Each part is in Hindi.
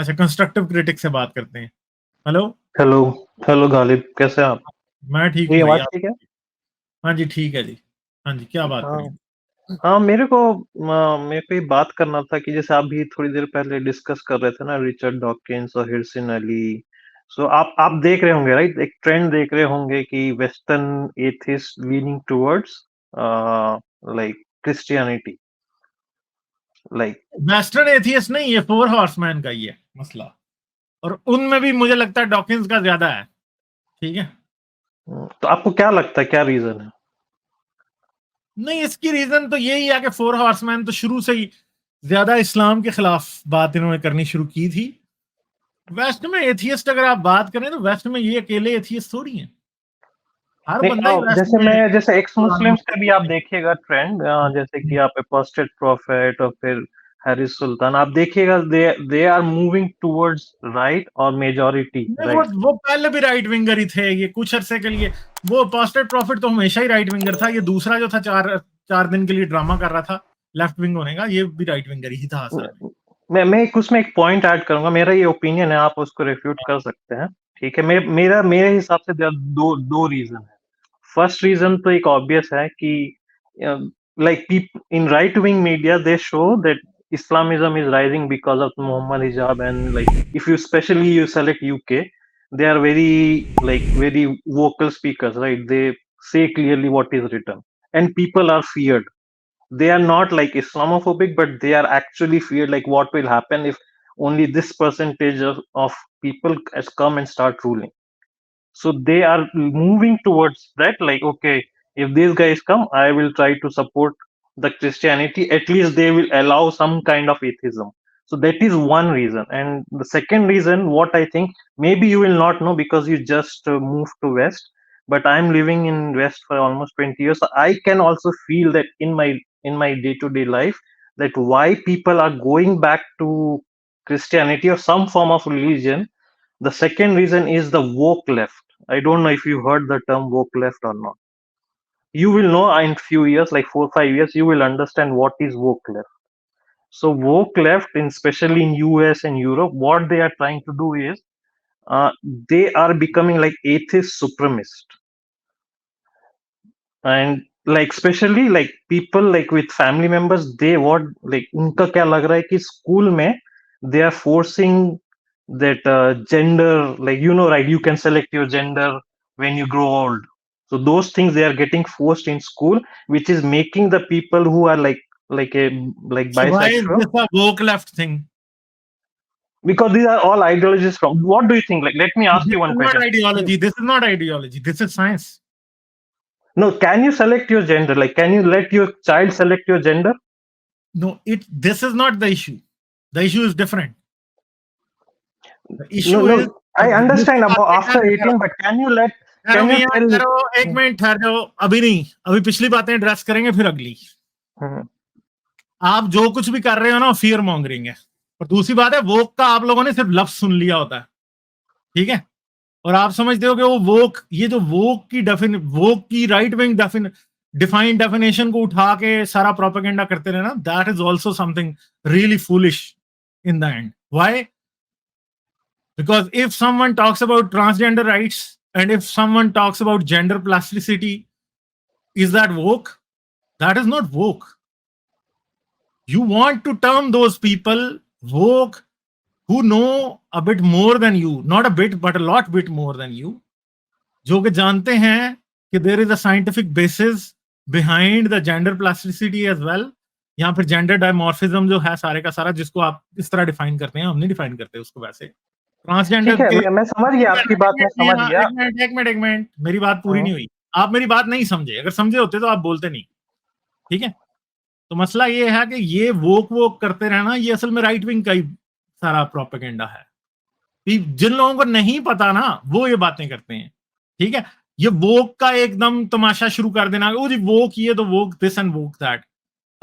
अच्छा, कंस्ट्रक्टिव क्रिटिक से बात करते हैं। हेलो। हेलो। हेलो गालिब, कैसे हैं आप? मैं ठीक मेरी हूँ भाई, आवाज आप? ठीक है? हाँ जी, ठीक है जी। हाँ जी, क्या बात हाँ। करें? हाँ, मेरे को ये बात करना था कि जैसे आप भी थोड़ी देर पहले डिस्कस कर रहे थे ना, रिचर्ड डॉकिंस और हिरसिन अली। सो आप देख रहे होंगे, राइट? एक ट्रेंड देख रहे होंगे कि western atheist leaning towards like Christianity, like. Western atheist नहीं, ये फोर हॉर्समैन का ही है मसला। और उनमें भी मुझे लगता है डॉकिंस का ज्यादा है। ठीक है। तो आपको क्या लगता है, क्या रीजन है? नहीं, इसकी रीजन तो यही है कि फोर हॉर्समैन तो शुरू से ही ज्यादा इस्लाम के खिलाफ बात इन्होंने करनी शुरू की थी। वेस्ट में एथियस्ट अगर आप बात करें तो वेस्ट में ये अकेले एथियस्ट थोड़ी हैं। हर नहीं, बंदा ही वेस्ट में जैसे एक्स कुरान मुस्लिम्स का भी आप मुस्लिम देखिएगा ट्रेंड, जैसे कि आप अपोस्टेट प्रॉफेट और फिर हैरिस सुल्तान, आप देखिएगा they they are moving towards right और मेजॉरिटी नहीं, राइट। वो पहले भी राइट विंगर ही थे, ये कुछ अरसे के लिए। वो अपोस्टेट प्रॉफिट तो हमेशा ही राइट विंगर था। ये दूसरा जो था, चार चार दिन के लिए ड्रामा कर रहा था लेफ्ट विंग होने का, ये भी राइट विंगर ही था असल में। उसमें एक पॉइंट ऐड करूंगा, मेरा ये ओपिनियन है, आप उसको रिफ्यूट कर सकते हैं। ठीक है, मेरे हिसाब से there are दो दो रीजन है। फर्स्ट रीजन तो एक ऑब्वियस है कि like in right wing media they show that Islamism is rising because of Muhammad hijab, and like if you especially you select UK, they are very vocal speakers, right? They say clearly what is written, and people are feared. They are not like Islamophobic, but they are actually feared, like what will happen if only this percentage of people has come and start ruling. So they are moving towards that, like, okay, if these guys come, I will try to support the Christianity. At least they will allow some kind of atheism. So that is one reason. And the second reason, what I think, maybe you will not know because you just moved to West, but I'm living in West for almost 20 years. So I can also feel that in my day-to-day life, that why people are going back to Christianity or some form of religion. The second reason is the woke left. I don't know if you heard the term woke left or not. You will know in few years, like 4 5 years, you will understand what is woke left. So woke left, especially in US and Europe, what they are trying to do is uh, they are becoming like atheist supremacist, and like especially like people like with family members, they what like उनका क्या लग रहा है कि स्कूल में they are forcing that gender, like, right, you can select your gender when you grow old. So those things they are getting forced in school, which is making the people who are like a like So why is bisexual, this a woke left thing? because these are all ideologies from. What do you think? Like, let me This ask is you one not question. ideology. This is not ideology. This is science. No, can you select your gender? Like, can you let your child select your gender? No, this is not the issue. The issue is different. The No, issue is no, I understand about after 18, but ठहरो can you मियां, tell? ठहरो, एक मिनट ठहर जाओ। अभी नहीं, अभी पिछली बातें एड्रेस करेंगे, फिर अगली। हम्म, आप जो कुछ भी कर रहे हो ना, फियर मॉन्गरिंग है। और दूसरी बात है, वोक का आप लोगों ने सिर्फ लफ्ज सुन लिया होता है। ठीक है। और आप समझते हो कि वो वोक, ये जो वोक की राइट विंग डिफाइंड डेफिनेशन को उठा के सारा प्रोपेगेंडा करते रहे ना, that is also something really foolish in the end. Why? Because if someone talks about transgender rights and if someone talks about gender plasticity, is that woke? That is not woke. You want to term those people woke who know a bit more than you, not a bit but a lot bit more than you, जो कि जानते हैं कि there is a scientific basis behind the gender plasticity as well, या फिर जेंडर डायमॉर्फिज्म जो है सारे का सारा, जिसको आप इस तरह डिफाइन करते हैं, हम नहीं डिफाइन करते उसको वैसे। ट्रांसजेंडर ठीक है, के मैं समझ गया आपकी बात, मैं समझ गया। एक मिनट, मेरी बात पूरी हम्म, नहीं हुई। आप मेरी बात नहीं समझे, अगर समझे होते तो आप बोलते नहीं। ठीक है। तो मसला ये है कि ये वोक करते रहना, ये असल में राइट विंग का ही सारा प्रोपेगेंडा है। जिन लोगों को नहीं पता ना, वो ये बातें करते हैं। ठीक है। ये वोक का एकदम तमाशा शुरू कर देना, ओ जी वोक ये तो वोक दिस एंड वोक दैट।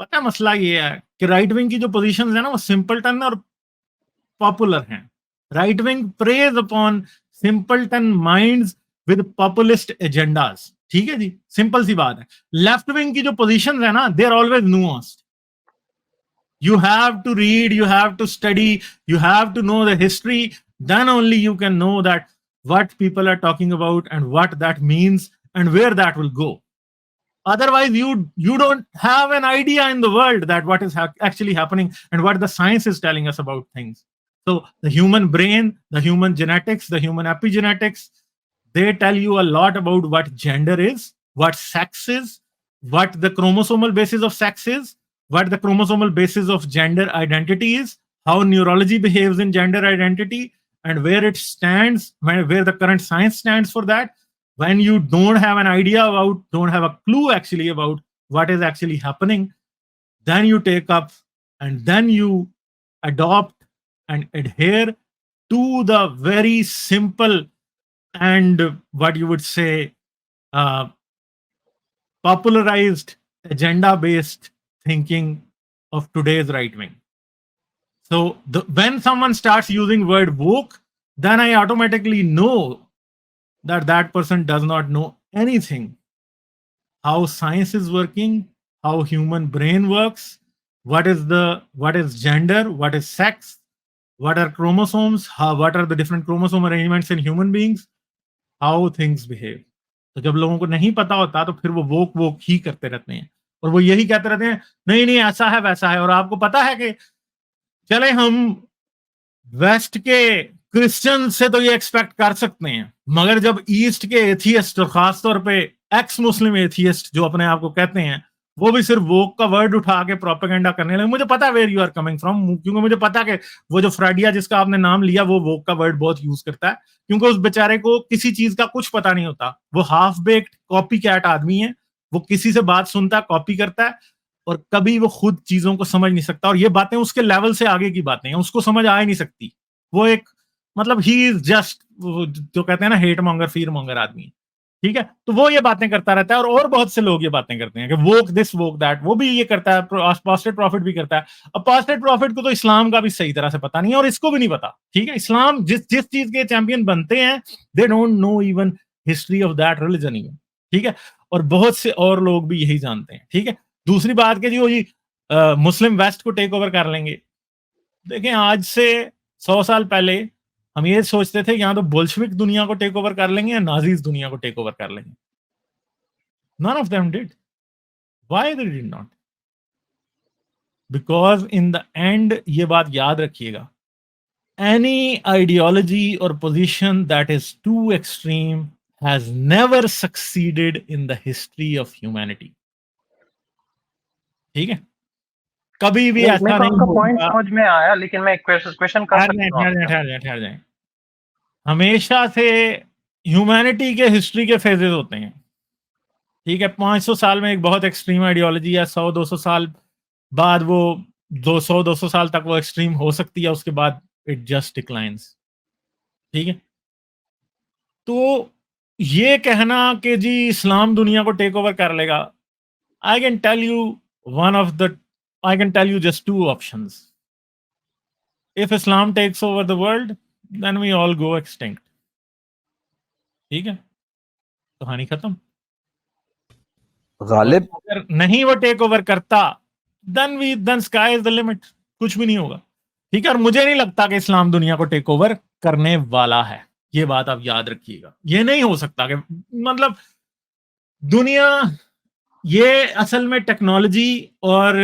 पता है मसला ये है कि राइट विंग की जो पोजीशंस है ना, वो सिंपलटन और पॉपुलर हैं। Right wing praise upon simpleton minds with populist agendas. ठीक है जी, सिंपल सी बात है। लेफ्ट विंग की जो पोजीशंस है ना, they are always nuanced. You have to read, you have to study, you have to know the history. Then only you can know that what people are talking about and what that means and where that will go. Otherwise, you don't have an idea in the world that what is actually happening and what the science is telling us about things. So the human brain, the human genetics, the human epigenetics, they tell you a lot about what gender is, what sex is, what the chromosomal basis of sex is, what the chromosomal basis of gender identity is, how neurology behaves in gender identity, and where it stands, where the current science stands for that. When you don't have an idea about, don't have a clue actually about what is actually happening, then you take up and then you adopt and adhere to the very simple and what you would say popularized agenda based thinking of today's right wing. So when someone starts using word woke, then I automatically know that that person does not know anything how science is working, how human brain works, what is gender, what is sex, what are chromosomes, what are the different chromosome arrangements in human beings, how things behave. तो जब लोगों को नहीं पता होता तो फिर वो वोक ही करते रहते हैं और वो यही कहते रहते हैं नहीं नहीं ऐसा है वैसा है। और आपको पता है कि चले हम वेस्ट के क्रिश्चियन से तो ये एक्सपेक्ट कर सकते हैं, मगर जब ईस्ट के एथियस्ट और खासतौर पे एक्स मुस्लिम एथियस्ट जो अपने आप को कहते हैं वो भी सिर्फ वोक का वर्ड उठा के प्रोपेगेंडा करने लगे, मुझे पता है where you are coming from, क्योंकि मुझे पता है कि वो जो फ्राडिया जिसका आपने नाम लिया वो वोक का वर्ड बहुत यूज करता है, क्योंकि उस बेचारे को किसी चीज का कुछ पता नहीं होता। वो हाफ बेक्ड कॉपी कैट आदमी है, वो किसी से बात सुनता है, कॉपी करता है और कभी वो खुद चीजों को समझ नहीं सकता। और ये बातें उसके लेवल से आगे की बातें हैं, उसको समझ आ ही नहीं सकती। वो एक मतलब ही इज जस्ट जो कहते हैं ना हेट मॉन्गर फीयर मॉन्गर आदमी, ठीक है। तो वो ये बातें करता रहता है और बहुत से लोग ये बातें करते हैं कि वोक दिस वोक दैट, वो भी ये करता है, अपोस्टेट प्रॉफिट भी करता है। अपोस्टेट प्रॉफिट को तो इस्लाम का भी सही तरह से पता नहीं है और इसको भी नहीं पता, ठीक है। इस्लाम जिस चीज के चैंपियन बनते हैं they don't know even history of that religion even, ठीक है। और बहुत से और लोग भी यही जानते हैं, ठीक है। दूसरी बात कि जी मुस्लिम वेस्ट को टेक ओवर कर लेंगे। देखें आज से 100 साल पहले हम ये सोचते थे यहाँ तो बोल्शविक दुनिया को टेक ओवर कर लेंगे या नाजीज दुनिया को टेक ओवर कर लेंगे। None of them did. Why they did not? Because in the end, ये बात याद रखिएगा, any ideology or position that is too extreme has never succeeded in the history of humanity. ठीक है, कभी भी ऐसा नहीं आपका पॉइंट होगा। समझ में आया, लेकिन मैं एक क्वेश्चन कर सकता हूं? ठहर जाए। हमेशा से ह्यूमैनिटी के हिस्ट्री के फेजेस होते हैं, ठीक है। 500 साल में एक बहुत एक्सट्रीम आइडियोलॉजी है, 100-200 साल बाद वो 200-200 साल तक वो एक्सट्रीम हो सकती है, उसके बाद इट जस्ट डिक्लाइंस, ठीक है। तो ये कहना कि जी इस्लाम दुनिया को टेक ओवर कर लेगा, I can tell you just 2 options. If Islam takes over the world then we all go extinct, ठीक है, कहानी खत्म। गालिब अगर नहीं वो टेक ओवर करता then sky is the limit, कुछ भी नहीं होगा, ठीक है। और मुझे नहीं लगता कि इस्लाम दुनिया को टेक ओवर करने वाला है, ये बात आप याद रखिएगा। ये नहीं हो सकता कि मतलब दुनिया, ये असल में टेक्नोलॉजी और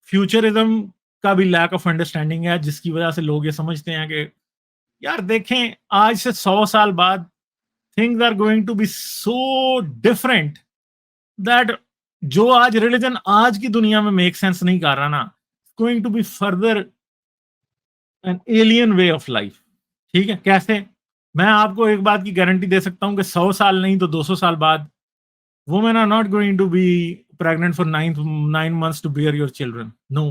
फ्यूचरिज्म का भी लैक ऑफ अंडरस्टैंडिंग है, जिसकी वजह से लोग ये समझते हैं कि यार देखें आज से 100 साल बाद things are going to be so different that जो आज रिलीजन आज की दुनिया में मेक सेंस नहीं कर रहा ना, going to be further an alien way of life, ठीक है। कैसे? मैं आपको एक बात की गारंटी दे सकता हूं कि 100 साल नहीं तो 200 साल बाद women are not going to be pregnant for 9 months to bear your children. No,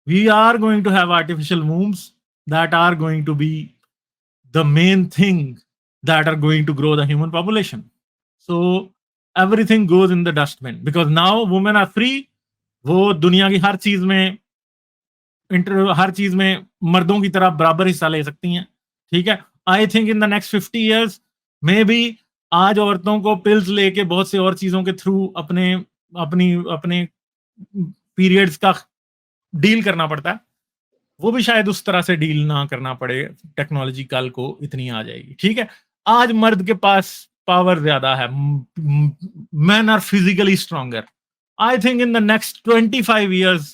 we are going to have artificial wombs that are going to be the main thing that are going to grow the human population. So everything goes in the dustbin because now women are free. वो दुनिया की हर चीज में मर्दों की तरह बराबर हिस्सा ले सकती हैं, ठीक है। I think in the next 50 years may be आज औरतों को पिल्स लेके बहुत से और चीजों के थ्रू अपने पीरियड्स का डील करना पड़ता है, वो भी शायद उस तरह से डील ना करना पड़े, टेक्नोलॉजी कल को इतनी आ जाएगी। ठीक है, आज मर्द के पास पावर ज्यादा है, men are physically stronger. I think in the next 25 years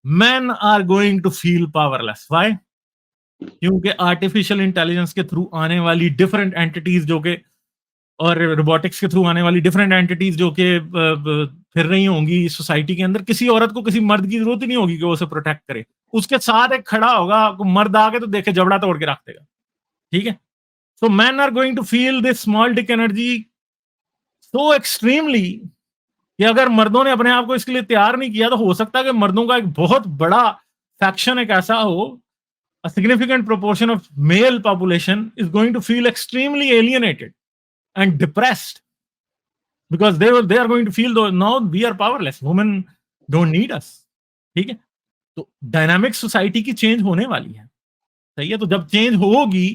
men are going to feel powerless. Why? क्योंकि आर्टिफिशियल इंटेलिजेंस के थ्रू आने वाली डिफरेंट एंटिटीज जो कि, और रोबोटिक्स के थ्रू आने वाली डिफरेंट एंटिटीज जो कि फिर रही होंगी सोसाइटी के अंदर, किसी औरत को किसी मर्द की जरूरत ही नहीं होगी कि वो उसे प्रोटेक्ट करे। उसके साथ एक खड़ा होगा, मर्द आके तो देखे जबड़ा तोड़ के रख देगा। ठीक है, so men are going to feel this small dick energy so extremely कि अगर मर्दों ने अपने आप को इसके लिए तैयार नहीं किया तो हो सकता है कि मर्दों का एक बहुत बड़ा फैक्शन एक ऐसा हो, a significant proportion of male population is going to feel extremely alienated and depressed because they are going to feel though now we are powerless, women don't need us. ठीक है, तो डायनामिक सोसाइटी की चेंज होने वाली है। सही है, तो जब चेंज होगी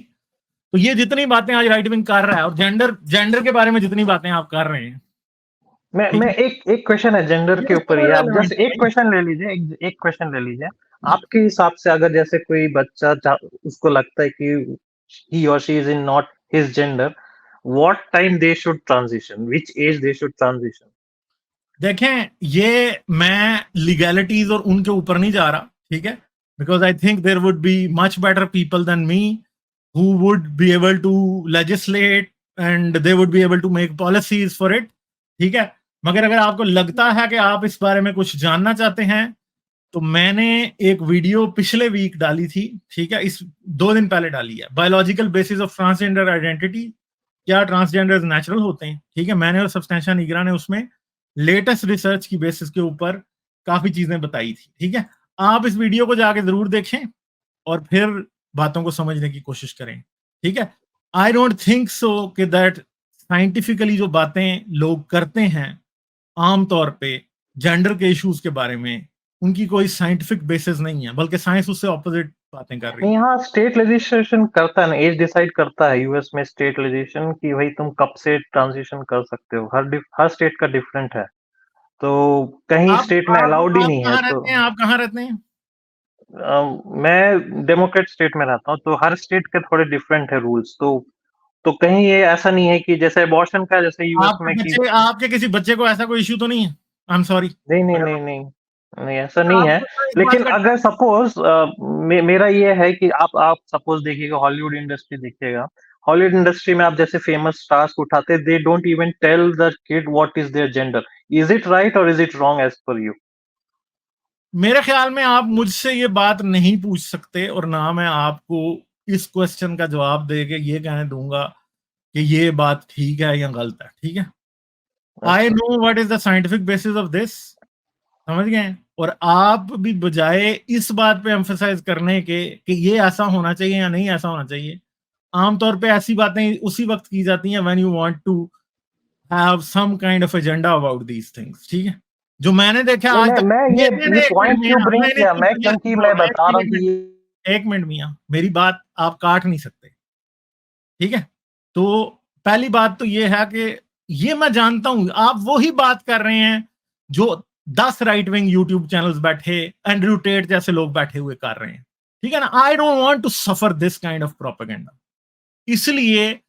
तो ये जितनी बातें आज राइट विंग कर रहा है और जेंडर के बारे में जितनी बातें आप कर रहे हैं, मैं एक क्वेश्चन है जेंडर के ऊपर ही, आप जैसे एक क्वेश्चन ले लीजिए, एक क्वेश्चन ले लीजिए। आपके हिसाब से अगर जैसे कोई बच्चा उसको लगता है कि he or she is in not his gender, what time they should transition, which age they should transition? देखें, ये मैं लीगैलिटीज और उनके ऊपर नहीं जा रहा, ठीक है, because I think there would be much better people than me who would be able to legislate and they would be able to make policies for it. ठीक है, मगर अगर आपको लगता है कि आप इस बारे में कुछ जानना चाहते हैं तो मैंने एक वीडियो पिछले वीक डाली थी, ठीक है, इस 2 दिन पहले डाली है, biological basis of transgender identity, क्या ट्रांसजेंडर्स नेचुरल होते हैं। ठीक है, मैंने और सब्सटेंशिया निगरा ने उसमें लेटेस्ट रिसर्च की बेसिस के ऊपर काफी चीजें बताई थी। ठीक है, आप इस वीडियो को जाके जरूर देखें और फिर बातों को समझने की कोशिश करें। ठीक है, आई डोंट थिंक सो कि दैट साइंटिफिकली जो बातें लोग करते हैं आमतौर पे जेंडर के इश्यूज के बारे में, उनकी कोई साइंटिफिक बेसिस नहीं है, बल्कि साइंस उससे ऑपोजिट बातें कर रही है। यहाँ स्टेट लेजिस्लेशन करता है ना, एज डिसाइड करता है यूएस में स्टेट लेजिस्लेशन कि भाई तुम कब से ट्रांजिशन कर सकते हो, हर स्टेट का डिफरेंट है, तो कहीं स्टेट में अलाउड ही नहीं है। तो आप कहाँ रहते हैं? मैं डेमोक्रेट स्टेट में रहता हूँ, तो हर स्टेट के थोड़े डिफरेंट है रूल्स, तो कहीं ये ऐसा नहीं है कि जैसे अबॉर्शन का जैसे यूएस में कि आपके किसी बच्चे को ऐसा कोई इश्यू तो नहीं है? आई एम सॉरी, नहीं ऐसा नहीं है। लेकिन अगर सपोज मेरा ये है कि आप सपोज देखिएगा, हॉलीवुड इंडस्ट्री देखिएगा, हॉलीवुड इंडस्ट्री में आप जैसे फेमस स्टार्स को उठाते, they don't even tell the kid what is their gender. Is it right और is it wrong as per you? मेरे ख्याल में आप मुझसे ये बात नहीं पूछ सकते और ना मैं आपको इस क्वेश्चन का जवाब दे के ये कहने दूंगा कि ये बात ठीक है या गलत है। ठीक है, I know what is the scientific basis of this, समझ गए? और आप भी बजाय इस बात पे एम्फसाइज करने के कि ये ऐसा होना चाहिए या नहीं ऐसा होना चाहिए, आमतौर पे ऐसी बातें उसी वक्त की जाती हैं when you want to have some kind of agenda about these things. ठीक है, जो मैंने देखा आज तक, मैं ये पॉइंट क्यों ब्रिंग किया, मैं क्योंकि मैं बता रहा हूं कि एक मिनट मियां, मेरी बात आप काट नहीं सकते। ठीक है, तो पहली बात तो ये है कि ये मैं जानता हूं आप वही बात कर रहे हैं जो 10 राइट विंग यूट्यूब चैनल्स बैठे, एंड्रयू टेट जैसे लोग बैठे हुए कर रहे हैं। ठीक है ना, I don't want to suffer this kind of propaganda, इसलिए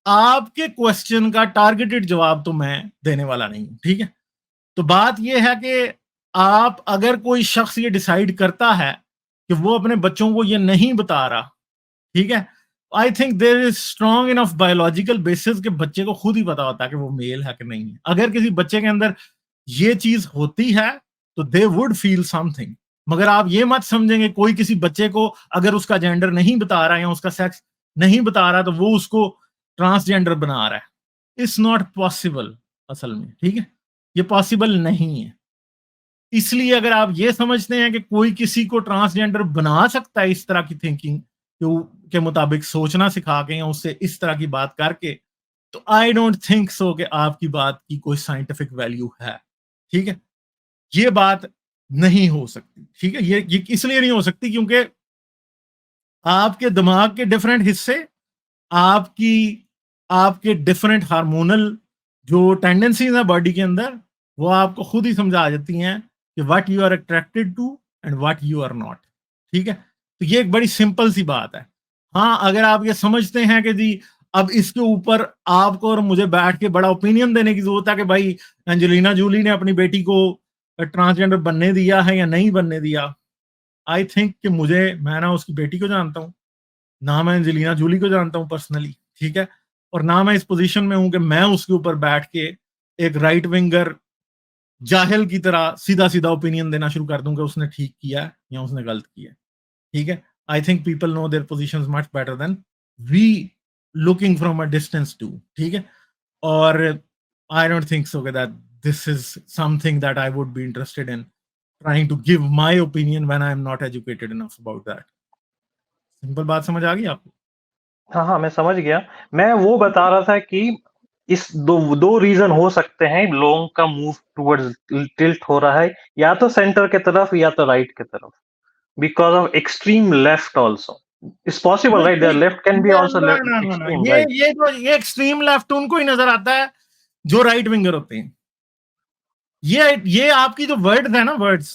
आपके क्वेश्चन का टारगेटेड जवाब तो मैं देने वाला नहीं हूं। ठीक है, तो बात यह है कि आप अगर कोई शख्स ये डिसाइड करता है कि वो अपने बच्चों को ये नहीं बता रहा, ठीक है, I think there is strong enough biological basis के बच्चे को खुद ही पता होता है कि वो मेल है कि नहीं है। अगर किसी बच्चे के अंदर ये चीज होती है तो दे वुड फील समथिंग, मगर आप ये मत समझेंगे कोई किसी बच्चे को अगर उसका जेंडर नहीं बता रहा है या उसका सेक्स नहीं बता रहा तो वो उसको ट्रांसजेंडर बना रहा है। इट्स नॉट पॉसिबल असल में। ठीक है, ये पॉसिबल नहीं है। इसलिए अगर आप ये समझते हैं कि कोई किसी को ट्रांसजेंडर बना सकता है इस तरह की थिंकिंग के मुताबिक सोचना सिखा के या उससे इस तरह की बात करके, तो आई डोंट थिंक सो कि आपकी बात की कोई साइंटिफिक वैल्यू है। ठीक है, ये बात नहीं हो सकती। ठीक है, ये इसलिए नहीं हो सकती क्योंकि आपके दिमाग के डिफरेंट हिस्से, आपके डिफरेंट हार्मोनल जो टेंडेंसीज है बॉडी के अंदर, वो आपको खुद ही समझा जाती हैं कि what you are attracted to and what you are not. ठीक है, तो ये एक बड़ी सिंपल सी बात है। हाँ, अगर आप ये समझते हैं कि जी अब इसके ऊपर आपको और मुझे बैठ के बड़ा ओपिनियन देने की जरूरत है कि भाई एंजेलिना जूली ने अपनी बेटी को ट्रांसजेंडर बनने दिया है या नहीं बनने दिया, आई थिंक कि मैं ना उसकी बेटी को जानता हूँ, ना मैं एंजेलिना जूली को जानता हूँ पर्सनली, ठीक है, और ना मैं इस पोजीशन में हूं कि मैं उसके ऊपर बैठ के एक राइट विंगर जाहिल की तरह सीधा सीधा ओपिनियन देना शुरू कर दूं कि उसने ठीक किया है या उसने गलत किया है। ठीक है, I think people know their positions much better than we looking from a distance too. ठीक है, और I don't think so that this is something that I would be interested in trying to give my opinion when I am not educated enough about that. Simple बात समझ आ गई आपको? हाँ हाँ, मैं समझ गया। मैं वो बता रहा था कि इस दो रीजन हो सकते हैं लोगों का मूव टुवर्ड्स टिल्ट हो रहा है, या तो सेंटर के तरफ या तो राइट के तरफ, because of extreme left also. It's possible, right? There left can be also ना, एक्सट्रीम, राइट? ये एक्सट्रीम लेफ्ट उनको ही नजर आता है जो राइट विंगर होते हैं। ये आपकी जो वर्ड्स है ना, words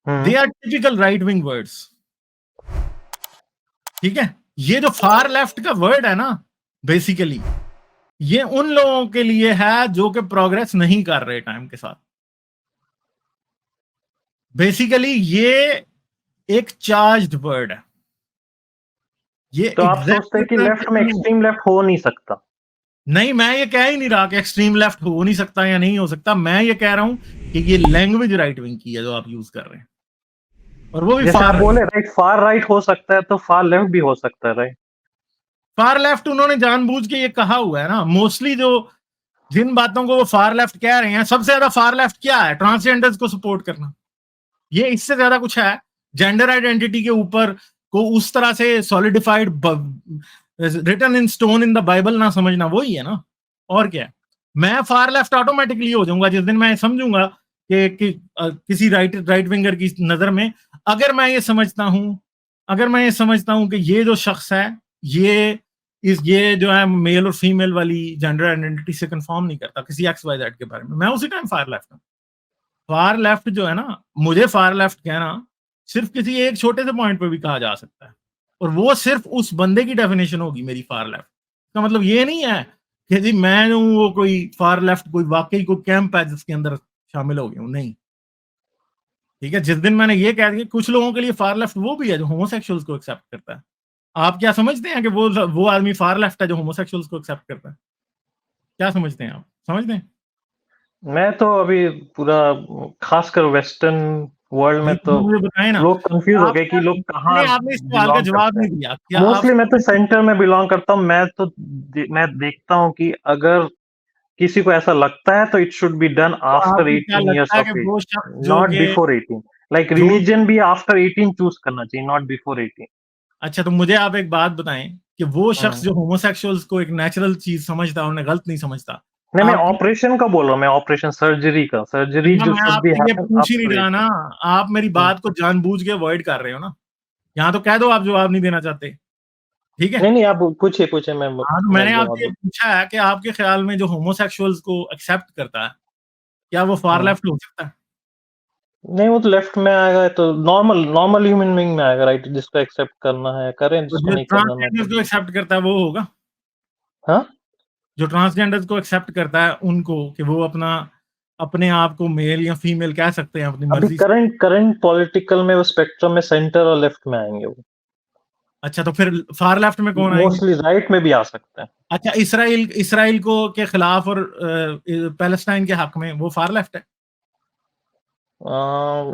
they are typical right wing words. ठीक है, ये जो फार लेफ्ट का वर्ड है ना, बेसिकली ये उन लोगों के लिए है जो कि प्रोग्रेस नहीं कर रहे टाइम के साथ। बेसिकली ये एक चार्ज्ड वर्ड है। ये तो आप सोचते हैं कि लेफ्ट में एग्जैक्ट एक्सट्रीम लेफ्ट हो नहीं सकता? नहीं, मैं ये कह ही नहीं रहा कि एक्सट्रीम लेफ्ट हो नहीं सकता या नहीं हो सकता। मैं ये कह रहा हूं कि ये लैंग्वेज राइट विंग की है जो आप यूज कर रहे हैं, और वो भी जैसे आप फार बोले, राइट, फार राइट हो सकता है, तो फार लेफ्ट भी हो सकता है, राइट? फार लेफ्ट उन्होंने जानबूझ के ये कहा हुआ है ना। मोस्टली जो जिन बातों को वो फार लेफ्ट कह रहे हैं, सबसे ज्यादा फार लेफ्ट क्या है? ट्रांसजेंडर्स को सपोर्ट करना। ये इससे ज्यादा कुछ है? जेंडर आइडेंटिटी के ऊपर को उस तरह से solidified written in stone in the Bible ना समझना, वही है ना, और क्या है? मैं फार लेफ्ट ऑटोमेटिकली हो जाऊंगा जिस दिन मैं समझूंगा कि किसी राइट विंगर की नजर में अगर मैं ये समझता हूं कि ये जो शख्स है ये जो है मेल और फीमेल वाली जेंडर आइडेंटिटी से कंफर्म नहीं करता किसी एक्स वाई जेड के बारे में, मैं उसी टाइम फार लेफ्ट हूं। फार लेफ्ट जो है ना, मुझे फार लेफ्ट कहना सिर्फ किसी एक छोटे से पॉइंट पे भी कहा जा सकता है, और वो सिर्फ उस बंदे की डेफिनेशन होगी मेरी फार लेफ्ट का। मतलब ये नहीं है कि जी मैं हूं वो कोई फार लेफ्ट, कोई वाकई कोई कैंप है जिसके अंदर शामिल हो गया हूं, नहीं। ठीक है, जिस दिन मैंने ये कह दिया कुछ लोगों के लिए फार लेफ्ट वो भी है जो होमोसेक्सुअल्स को एक्सेप्ट करता है। आप क्या समझते हैं कि वो आदमी फार लेफ्ट है जो होमोसेक्सुअल्स को एक्सेप्ट करता है? क्या समझते हैं आप? समझते हैं? मैं तो अभी पूरा, खासकर वेस्टर्न वर्ल्ड में, तो मुझे बताएं ना, लोग कंफ्यूज हो आप गए कि लोग कहाँ आपने इस सवाल का बिलोंग जवाब करते नहीं हैं। दिया। क्या आप मोस्टली मैं तो सेंटर में बिलोंग करता हूँ। मैं देखता हूँ कि अगर किसी को ऐसा लगता है तो इट शुड बी डन तो आफ्टर आपको क्या 18 इयर्स लगता है ऑफ कि एज, वो शख्स जो नॉट कि बिफोर 18। लाइक जो रिलीजन भी आफ्टर 18 चूज करना चाहिए, नॉट बिफोर 18। अच्छा, तो मुझे आप एक बात बताएं कि वो शख्स हम्म। जो होमोसेक्सुअल्स को एक नेचुरल चीज समझता है, उन्हें गलत नहीं समझता। नहीं, मैं आप ऑपरेशन का बोल रहा हूँ, मैं ऑपरेशन सर्जरी का, सर्जरी भैया, जो मैं शुड बी आपसे ये हैपन पूछ ही नहीं आफ्टर रहा ना, 18। आप मेरी बात को जानबूझ के अवॉइड कर रहे हो ना। यहाँ तो कह दो आप जवाब नहीं देना चाहते। ठीक है, नहीं नहीं, आप पूछिए पूछिए, हाँ, तो मैं मैंने जवाब आपसे ये दूँ। पूछा है कि आपके ख्याल में जो होमोसेक्सुअल्स को एक्सेप्ट करता है, क्या वो फार हम्म। लेफ्ट हो सकता है? नहीं, वो तो लेफ्ट में आएगा, तो नॉर्मल नॉर्मल ह्यूमन बीइंग में आएगा, राइट? जिसको एक्सेप्ट करना है करें, तो जिसको जो नहीं करना ना ट्रांसजेंडर्स करें। को एक्सेप्ट करता है वो होगा? हाँ। जो ट्रांसजेंडर्स को एक्सेप्ट करता है उनको कि वो अपने आप को मेल या फीमेल कह सकते हैं अपनी अभी मर्जी से। करंट करंट पॉलिटिकल में वो स्पेक्ट्रम में सेंटर और लेफ्ट में आएंगे वो। अच्छा, तो फिर फार लेफ्ट में कौन आएंगे? मोस्टली राइट में भी आ सकते हैं। अच्छा, इसराइल को के खिलाफ और पैलेस्टाइन के हक में वो फार लेफ्ट है?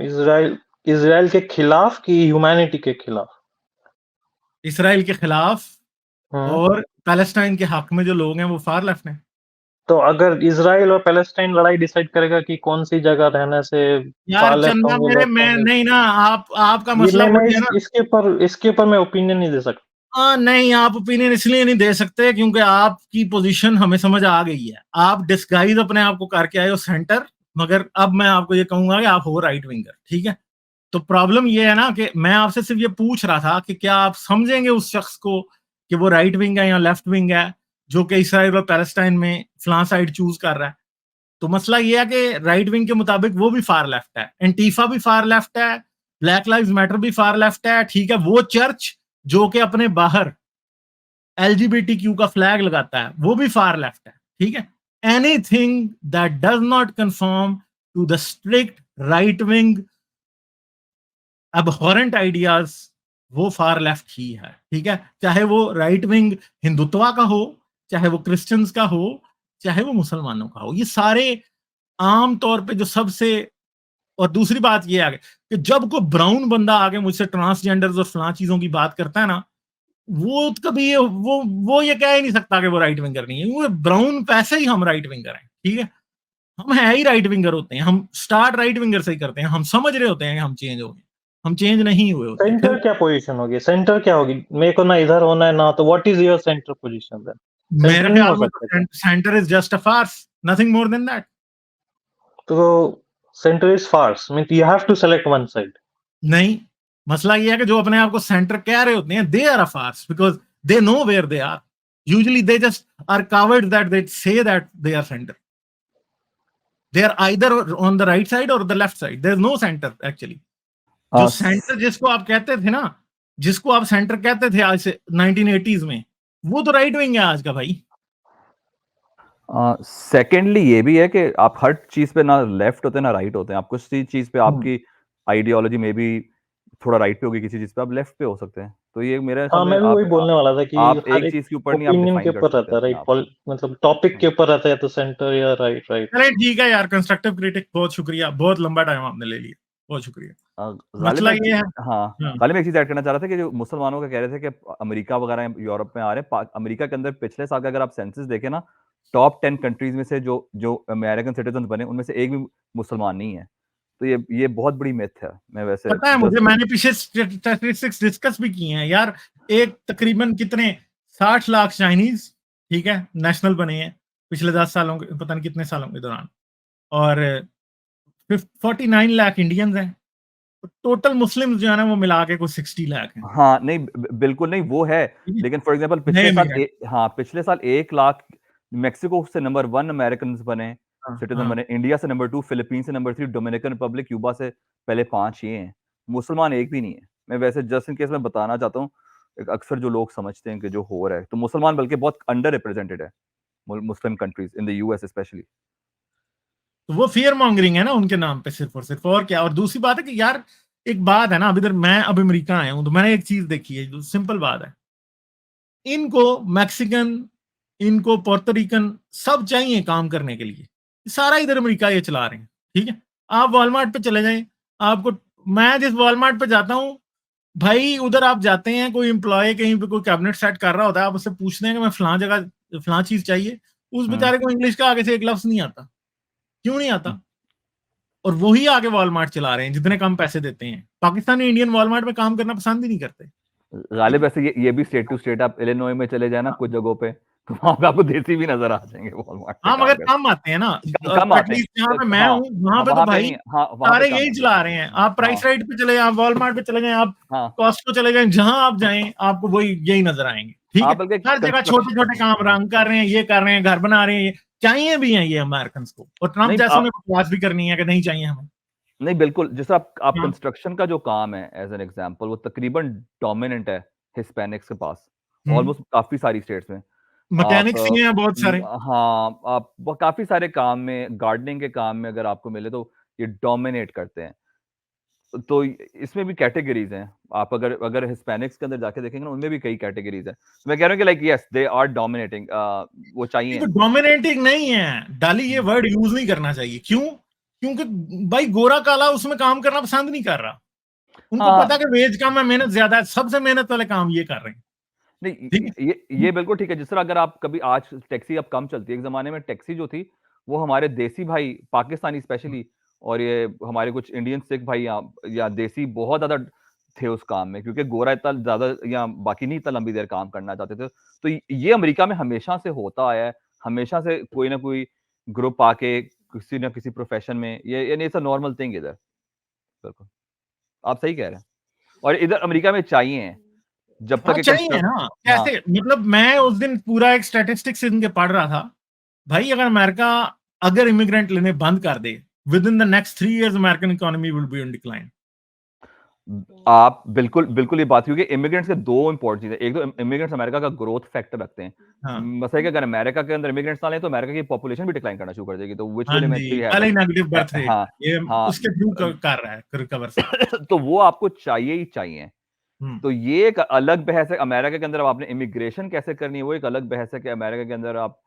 इसराइल इसराइल के खिलाफ कि ह्यूमैनिटी के खिलाफ? इसराइल के खिलाफ हम्म। और पैलेस्टाइन के हक में जो लोग हैं वो फार लेफ्ट हैं। तो अगर इसराइल और पैलेस्टाइन लड़ाई डिसाइड करेगा कि कौन सी जगह रहने से यार फार लेफ्ट चंदा होंगे, मेरे, लेफ्ट मैं होंगे, नहीं ना, आपका ये मसला मैं वही है इस ना। इसके ऊपर मैं ओपिनियन नहीं दे सकता। नहीं, आप ओपिनियन इसलिए नहीं दे सकते क्योंकि आपकी पोजीशन हमें समझ आ गई है। आप डिस्गाइज अपने आप को करके आए हो सेंटर, मगर अब मैं आपको ये कहूंगा कि आप हो राइट विंगर। ठीक है, तो प्रॉब्लम ये है ना कि मैं आपसे सिर्फ ये पूछ रहा था कि क्या आप समझेंगे उस शख्स को कि वो राइट विंग है या लेफ्ट विंग है, जो कि इसराइल और पैलेस्टाइन में फलां साइड चूज कर रहा है। तो मसला ये है कि राइट विंग के मुताबिक वो भी फार लेफ्ट है, एंटीफा भी फार लेफ्ट है, ब्लैक लाइव्स मैटर भी फार लेफ्ट है, ठीक है। वो चर्च जो कि अपने बाहर एलजीबीटीक्यू का फ्लैग लगाता है वो भी फार लेफ्ट है, ठीक है। Anything that does not conform to the strict right wing abhorrent ideas वो फार लेफ्ट ही है, ठीक है। चाहे वो राइट विंग हिंदुत्वा का हो, चाहे वो क्रिश्चियंस का हो, चाहे वो मुसलमानों का हो, ये सारे आम तौर पे जो सबसे। और दूसरी बात ये आगे कि जब कोई ब्राउन बंदा आगे मुझसे ट्रांसजेंडर्स और फलां चीजों की बात करता है ना, वो कभी वो ये कह ही नहीं सकता कि वो राइट विंगर नहीं है। वो ब्राउन पैसे ही हम राइट विंगर हैं, ठीक है। हम है ही राइट विंगर होते हैं, हम स्टार्ट राइट विंगर से ही करते हैं, हम समझ रहे होते हैं कि हम चेंज हो गए, हम चेंज नहीं हुए होते फिर। सेंटर क्या पोजीशन होगी, सेंटर क्या होगी? मेरे को ना इधर होना है ना, तो what is your centre position then? मेरे सेंटर नहीं हो ख्याल में सकता क्या? Centre is just a farce, nothing more than that. तो centre is farce mean you have to select one side. नहीं, मसला ये है कि जो अपने आप को सेंटर कह रहे होते हैं, they are a farce because they know where they are. Usually they just are coward that they say that they are centre. They are either on the right side और the left side, there is no centre actually. जो सेंटर जिसको आप कहते थे ना, जिसको आप सेंटर कहते थे आज से 1980s में, वो तो राइट विंग है आज का भाई। सेकेंडली ये भी है कि आप हर चीज पे ना लेफ्ट होते हैं ना राइट होते हैं। आप कुछ चीज पे आपकी आइडियोलॉजी में भी थोड़ा राइट पे होगी, किसी चीज पे आप लेफ्ट पे हो सकते हैं। तो ये मेरे हाँ, मैं भी वही बोलने वाला था कि आप हर एक चीज के ऊपर नहीं आप ओपिनियन के डिफाइन कर ऊपर सकते रहता है, हैं राइट? मतलब टॉपिक के ऊपर रहता है, तो सेंटर या राइट राइट। चले ठीक है यार, कंस्ट्रक्टिव क्रिटिक, बहुत शुक्रिया, बहुत लंबा टाइम आपने ले लिया, बहुत शुक्रिया। मसला ये है, गालिब में एक चीज ऐड करना चाह रहा था कि जो मुसलमानों का कह रहे थे कि अमेरिका वगैरह यूरोप में आ रहे हैं, अमेरिका के अंदर पिछले साल का अगर आप सेंसस देखें ना, टॉप 10 कंट्रीज में से जो अमेरिकन सिटीजन बने उनमें से एक भी मुसलमान नहीं है। तो ये बहुत बड़ी मिथ है। मैं वैसे पता है मुझे, मैंने पीछे स्टैटिस्टिक्स डिस्कस भी किए हैं यार। एक तकरीबन कितने 60 लाख चाइनीज, ठीक है, नेशनल बने हैं पिछले 10 सालों के, पता नहीं कितने सालों के दौरान, और 49 लाख इंडियंस हैं। टोटल मुस्लिम जो है ना वो मिला के कुछ 60 लाख हैं। हाँ, नहीं बिल्कुल नहीं, वो है। लेकिन फॉर एग्जांपल पिछले साल 1 लाख मेक्सिको से नंबर 1 अमेरिकन बने, सिटीजन बने, इंडिया से नंबर 2, फिलीपींस से नंबर 3, डोमिनिकन रिपब्लिक, क्यूबा से पहले 5 ये हैं। मुसलमान एक भी नहीं है। मैं वैसे जस्ट इन केस में बताना चाहता हूँ, अक्सर जो लोग समझते हैं कि जो हो रहा है, तो मुसलमान बल्कि बहुत अंडर रिप्रेजेंटेड है Muslim countries in the US specially. तो वो फियर मॉन्गरिंग है ना उनके नाम पे सिर्फ और सिर्फ, और क्या। और दूसरी बात है कि यार एक बात है ना, अभी इधर मैं अब अमेरिका आया हूं तो मैंने एक चीज देखी है जो सिंपल बात है, इनको मैक्सिकन, इनको पोर्टोरिकन सब चाहिए काम करने के लिए, सारा इधर अमेरिका ये चला रहे हैं, ठीक है। आप वॉलमार्ट पे चले जाएं, आपको, मैं जिस वॉलमार्ट पे जाता हूं भाई, उधर आप जाते हैं, कोई एम्प्लॉय कहीं पे कोई कैबिनेट सेट कर रहा होता है, आप उससे पूछते हैं कि मैं फलां जगह फलां चीज चाहिए, उस बेचारे को इंग्लिश का आगे से एक लफ्ज नहीं आता। क्यों नहीं आता? और वही आगे वॉलमार्ट चला रहे हैं जितने कम पैसे देते हैं। पाकिस्तानी इंडियन वॉलमार्ट में काम करना पसंद ही नहीं करते। गालिब ऐसे ये भी स्टेट टू स्टेट, आप इलिनॉय में चले जाए ना कुछ जगहों पे, तो वहां पे आपको देसी भी नजर आ जाएंगे वॉलमार्ट पे हाँ, काम मगर करते। कम आते हैं ना, कम आते एटलीस्ट जहाँ हैं। पे मैं हाँ, हूँ वहां पे तो वहां पे भाई नहीं, हाँ वहां पे सारे कम यही आते चला रहे हैं। आप प्राइस राइट पे चले जाएं, आप वॉलमार्ट पे चले जाएं, आप हाँ कॉस्टको चले जाएं, जहां आप जाएं आपको वही यही नजर आएंगे, ठीक है। हाँ, बल्कि हर जगह छोटे छोटे काम रंग कर रहे हैं, ये कर रहे हैं, घर बना रहे हैं, चाहिए भी हैं ये अमेरिकन को। और ट्रंप नहीं जैसों ने बकवास भी करनी है कि नहीं चाहिए हमें। नहीं बिल्कुल, जैसे आप हाँ, कंस्ट्रक्शन का जो काम है एज एन एग्जांपल, वो तकरीबन डोमिनेंट है हिस्पैनिक्स के पास, ऑलमोस्ट काफी सारी स्टेट्स में। आप मैकेनिक्स ही हैं बहुत सारे। हाँ, आप काफी सारे काम में, गार्डनिंग के काम में अगर आपको मिले तो ये डोमिनेट करते हैं। तो इसमें भी कैटेगरीज हैं। आप अगर हिस्पैनिक्स के अंदर जाके देखेंगे ना, उनमें भी कई कैटेगरीज हैं। तो मैं कह रहा हूँ कि like yes they are dominating, वो चाहिए। तो डोमिनेटिंग नहीं है डाली, ये वर्ड यूज नहीं करना चाहिए। क्यों? क्योंकि भाई गोरा काला उसमें काम करना पसंद नहीं कर रहा। उनको हाँ, पता है कि वेज कम है, मेहनत ज्यादा है, सबसे मेहनत वाले काम ये कर रहे हैं, नहीं ठीक है। ये बिल्कुल ठीक है। जिस तरह अगर आप कभी, आज टैक्सी अब कम चलती है, एक जमाने में टैक्सी जो थी वो हमारे देसी भाई, पाकिस्तानी स्पेशली, और ये हमारे कुछ इंडियन सिख भाई या देसी बहुत ज्यादा थे उस काम में, क्योंकि गोरा इतना ज्यादा या बाकी नहीं इतना लंबी देर काम करना चाहते थे। तो ये अमेरिका में हमेशा से होता आया है। हमेशा से कोई ना कोई ग्रुप आके किसी ना किसी प्रोफेशन में, ये यानी इट्स अ नॉर्मल थिंग इधर। बिल्कुल, आप सही कह रहे हैं। और इधर अमेरिका में चाहिए, जब तक हाँ ये चाहिए ना, हाँ, कैसे, मतलब मैं उस दिन पूरा एक स्टैटिस्टिक्स इनके पढ़ रहा था भाई। अगर अमेरिका अगर इमिग्रेंट लेने बंद कर दे, within the next 3 years American economy will be in decline. आप बिल्कुल ये बात, क्योंकि इमिग्रेंट्स के दो इंपॉर्टेंट चीजें, एक तो इमिग्रेंट्स अमेरिका का ग्रोथ फैक्टर रखते हैं। हाँ मसला है कि अगर अमेरिका के अंदर इमिग्रेंट्स ना लें तो अमेरिका की पॉपुलेशन भी डिक्लाइन करना शुरू कर देगी, तो व्हिच हाँ विल जी, इवेंचुअली पहले he happen. Negative birth rate हाँ ये हाँ उसके थ्रू कर रहा है रिकवर से। तो वो आपको चाहिए ही चाहिए। हम्म, तो ये एक अलग बहस है, अमेरिका के अंदर अब आपने इमिग्रेशन कैसे करनी है वो एक अलग बहस है कि अमेरिका के अंदर आप,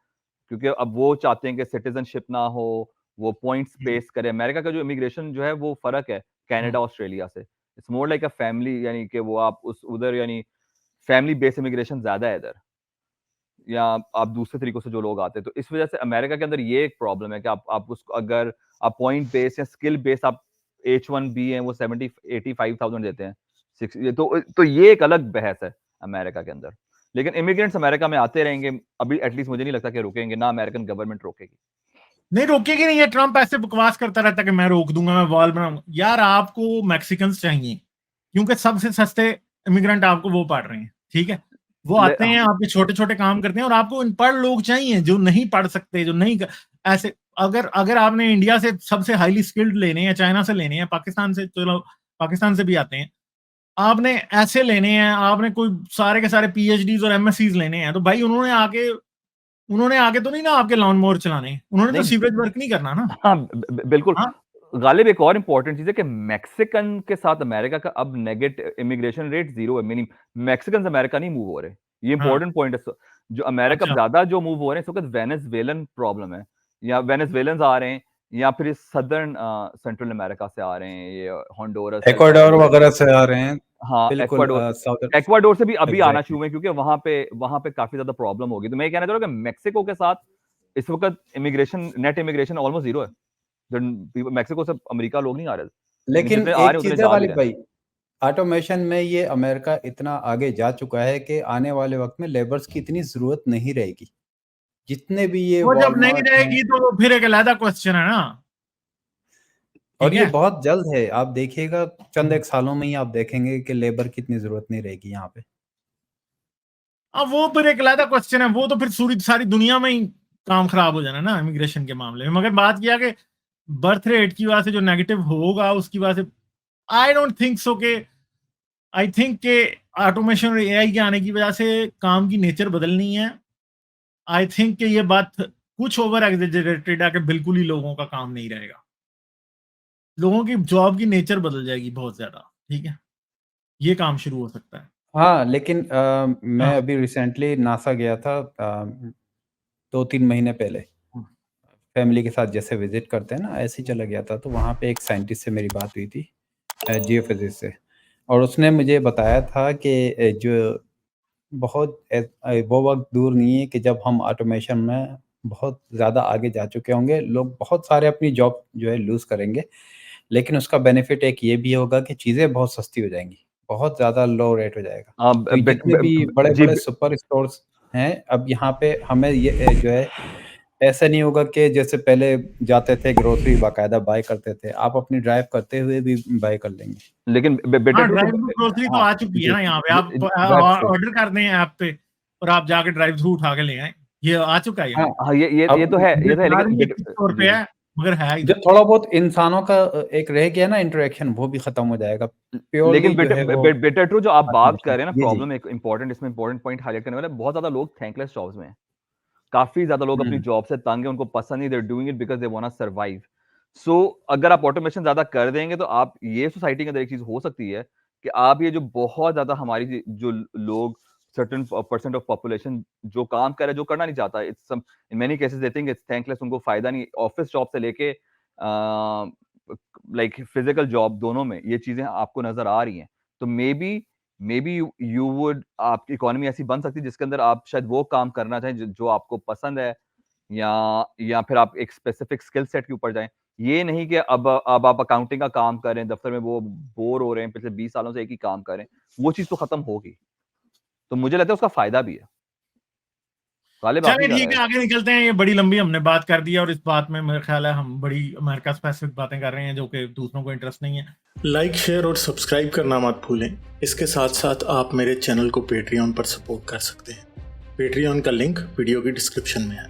क्योंकि अब वो चाहते हैं कि सिटीजनशिप ना हो, वो पॉइंट्स हम्म, बेस करे। अमेरिका का जो इमिग्रेशन जो है वो फर्क है कनाडा ऑस्ट्रेलिया से। It's more like a family, यानी कि वो आप उस उधर यानी फैमिली बेस्ड इमिग्रेशन ज्यादा है इधर, या आप दूसरे तरीकों से जो लोग आते हैं। तो इस वजह से अमेरिका के अंदर ये एक प्रॉब्लम है कि आप उसको अगर आप पॉइंट बेस या स्किल बेस आप H1B हैं वो 70-85,000 देते हैं। तो ये एक अलग बहस है अमेरिका के अंदर। लेकिन इमिग्रेंट्स अमेरिका में आते रहेंगे, अभी एटलीस्ट मुझे नहीं लगता कि रुकेंगे, ना अमेरिकन गवर्नमेंट रोकेगी। नहीं रोकेगी नहीं, ये ट्रम्प ऐसे बकवास करता रहता है कि मैं रोक दूंगा, मैं वॉल बनाऊंगा। यार आपको मैक्सिकन्स चाहिए, क्योंकि सबसे सस्ते इमिग्रेंट आपको वो पड़ रहे हैं, ठीक है। वो आते हैं, आपके छोटे छोटे काम करते हैं, और आपको अनपढ़ लोग चाहिए जो नहीं पढ़ सकते, जो नहीं ऐसे। अगर आपने इंडिया से सबसे हाईली स्किल्ड लेने हैं, चाइना से लेने हैं, पाकिस्तान से, चलो पाकिस्तान से भी आते हैं, आपने ऐसे लेने हैं, आपने कोई सारे के सारे PhDs और MSCs लेने हैं, तो भाई उन्होंने आगे तो नहीं ना आपके लॉन मोवर चलाने, उन्होंने तो नहीं, सीवरेज वर्क नहीं करना ना। हाँ बिल्कुल। हाँ गालिब एक और इंपॉर्टेंट चीज है कि मैक्सिकन के साथ अमेरिका का अब नेगेटिव इमिग्रेशन रेट 0 है, मीनिंग मैक्सिकन अमेरिका नहीं मूव हो रहे। ये हाँ, इंपॉर्टेंट पॉइंट है। जो अमेरिका अच्छा ज्यादा जो मूव हो रहे हैं इस वक्त वेनेजुएलन प्रॉब्लम है, या वेनेजुएलन्स आ रहे हैं, या फिर सदर्न सेंट्रल अमेरिका से आ रहे हैं, ये होंडुरास, इक्वाडोर वगैरह से आ रहे हैं। हाँ बिल्कुल एक्वाडोर, साउथ एक्वाडोर से भी अभी आना एग्जैक्टली। शुरू हुए, क्योंकि वहां पे काफी ज्यादा प्रॉब्लम होगी। तो मैं ये कहना चाह रहा हूँ कि मैक्सिको के साथ इस वक्त इमिग्रेशन, नेट इमिग्रेशन ऑलमोस्ट 0 है। मैक्सिको से अमेरिका लोग नहीं आ रहे, लेकिन लेकिन जितने आ रहे एक हैं उतने चीज है जा भी वालिद रहे हैं। भाई, ऑटोमेशन में ये अमेरिका इतना आगे जा चुका है कि आने वाले वक्त में लेबर्स की इतनी जरूरत नहीं रहेगी। जितने भी ये वो जब नहीं वॉलमार्ट हैं, रहेगी तो वो फिर एक अलग क्वेश्चन है ना, और ठीक ये है। बहुत जल्द है, आप देखिएगा चंद एक सालों में ही आप देखेंगे कि लेबर की इतनी जरूरत नहीं रहेगी यहाँ पे। अब वो फिर एक अलग क्वेश्चन है, वो तो फिर सारी दुनिया में ही काम खराब हो जाना ना इमिग्रेशन के मामले में। मगर बात किया कि बर्थ रेट की वजह से जो नेगेटिव होगा उसकी वजह से, आई डोंट थिंक सो के, आई थिंक के ऑटोमेशन और AI के आने की वजह से काम की नेचर बदलनी है। आई थिंक कि ये बात कुछ ओवर एग्जेजरेटेड है कि बिल्कुल ही लोगों का काम नहीं रहेगा, लोगों की जॉब की नेचर बदल जाएगी बहुत ज्यादा, ठीक है। ये काम शुरू हो सकता है। हाँ, लेकिन मैं हाँ, अभी रिसेंटली नासा गया था 2-3 महीने पहले। फैमिली के साथ जैसे विजिट करते हैं ना, ऐसे ही चला गया था। तो वहाँ पे एक साइंटिस्ट से मेरी बात हुई थी, जियोफिजिक्स से, और उसने मुझे बताया था कि जो बहुत वो वक्त दूर नहीं है कि जब हम ऑटोमेशन में बहुत ज़्यादा आगे जा चुके होंगे। लोग बहुत सारे अपनी जॉब जो है लूज़ करेंगे, लेकिन उसका बेनिफिट एक ये भी होगा कि चीज़ें बहुत सस्ती हो जाएंगी, बहुत ज़्यादा लो रेट हो जाएगा। हाँ, तो जितने भी जी बड़े-बड़े सुपर स्टोर्स हैं, अब यहाँ पे हमें ये जो है, ऐसा नहीं होगा कि जैसे पहले जाते थे ग्रोसरी बाकायदा बाय करते थे, आप अपनी ड्राइव करते हुए भी बाय कर लेंगे। लेकिन बेटर हाँ, टू ड्राइव थ्रू ग्रोसरी तो हाँ आ चुकी है ना यहाँ पे। आप दैट्स ट्रू। ऑर्डर कर दें ऐप पे और आप जाके ड्राइव थ्रू उठा के ले आए, ये आ चुका है हाँ, यहाँ। हाँ ये अब तो है, ये तो है, पता लेकिन नहीं किस स्टोर पे जी है, मगर है जो इधर। थोड़ा बहुत इंसानों का एक रह गया ना इंटरेक्शन, वो भी खत्म हो जाएगा। प्योरली लेकिन जो है वो बेटर टू जो आप बात कर ऑटोमेशन। रहे हैं ना, जी, जी। प्रॉब्लम एक इंपॉर्टेंट, इसमें इंपॉर्टेंट पॉइंट हाईलाइट करने वाला है, बहुत ज्यादा लोग थैंकलेस जॉब्स में हैं। काफी ज्यादा लोग अपनी हुँ। जॉब से तंग है, उनको पसंद नहीं, they're doing it because they want to survive. So अगर आप ऑटोमेशन ज्यादा कर देंगे तो आप, ये सोसाइटी के अंदर एक चीज हो सकती है कि आप ये जो बहुत ज्यादा हमारी जो लोग, सर्टेन परसेंट ऑफ पॉपुलेशन जो काम कर रहा है, जो करना नहीं चाहता, it's some in many cases they think it's thankless, उनको फायदा नहीं, ऑफिस जॉब से लेके लाइक फिजिकल जॉब, दोनों में ये चीजें आपको नजर आ रही हैं। तो मे बी यू वुड, आपकी इकोनॉमी ऐसी बन सकती है जिसके अंदर आप शायद वो काम करना चाहें जो आपको पसंद है, या फिर आप एक स्पेसिफिक स्किल सेट के ऊपर जाएं। ये नहीं कि अब आप अकाउंटिंग का काम कर रहे हैं, दफ्तर में वो बोर हो रहे हैं, पिछले 20 सालों से एक ही काम कर रहे हैं, वो चीज तो खत्म होगी। तो मुझे लगता है उसका फायदा भी है। गालिब आप चलिए नहीं जा ठीक है, रहे आगे निकलते हैं। ये बड़ी लंबी हमने बात कर दी है, और इस बात में मेरा ख्याल है हम बड़ी अमेरिका स्पेसिफिक बातें कर रहे हैं जो कि दूसरों को इंटरेस्ट नहीं है। लाइक, शेयर और सब्सक्राइब करना मत भूलें। इसके साथ साथ आप मेरे चैनल को पेट्रियन पर सपोर्ट कर सकते हैं। पेट्रियन का लिंक वीडियो की डिस्क्रिप्शन में है।